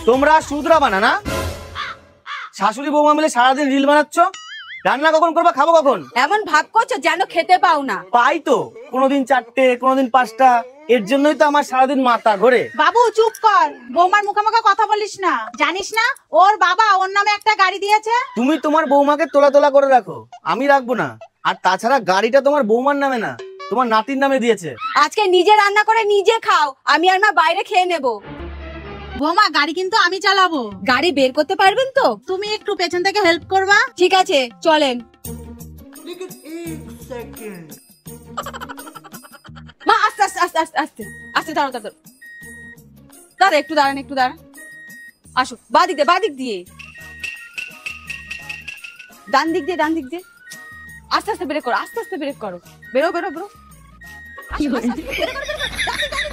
তোমরা শুধরাবা না না? শাশুড়ি বৌমা মিলে সারাদিন রিল বানাচ্ছ, রান্না কখন করবা, খাবো কখন? এমন ভাগ করছো যেন খেতে পাও না। পাই তো, কোনোদিন 4টে কোনোদিন 5টা, এর জন্যই তো আমার সারাদিন মাথা ঘোরে। বাবু চুপ কর, বৌমার মুখে মুখে কথা বলিস না। জানিস না ওর বাবা ওর নামে একটা গাড়ি দিয়েছে? তুমি তোমার বৌমাকে তোলা তোলা করে রাখো, আমি রাখবো না। আর তাছাড়া গাড়িটা তোমার বৌমার নামে না, তোমার নাতির নামে দিয়েছে। আজকে নিজে রান্না করে নিজে খাও, আমি আর মা বাইরে খেয়ে নেব। বৌমা গাড়ি কিন্তু আমি চালাবো। গাড়ি বের করতে পারবেন তো? তুমি একটু পেছন থেকে হেল্প করবা। ঠিক আছে চলেন। মা আস্তে আস্তে আস্তে আস্তে আস্তে আস্তে, দাঁড়াও দাঁড়াও দাঁড়া, একটু দাঁড়ান একটু দাঁড়ান। আসো বাদিক দিয়ে, বাদিক দিয়ে, ডান দিক দিয়ে, ডান দিক দিয়ে। আস্তে আস্তে ব্রেক করো, আস্তে আস্তে ব্রেক করো। বেরো বেরো বেরো। আসো, আস্তে আস্তে, বেরো, বেরো, বেরো, বেরো।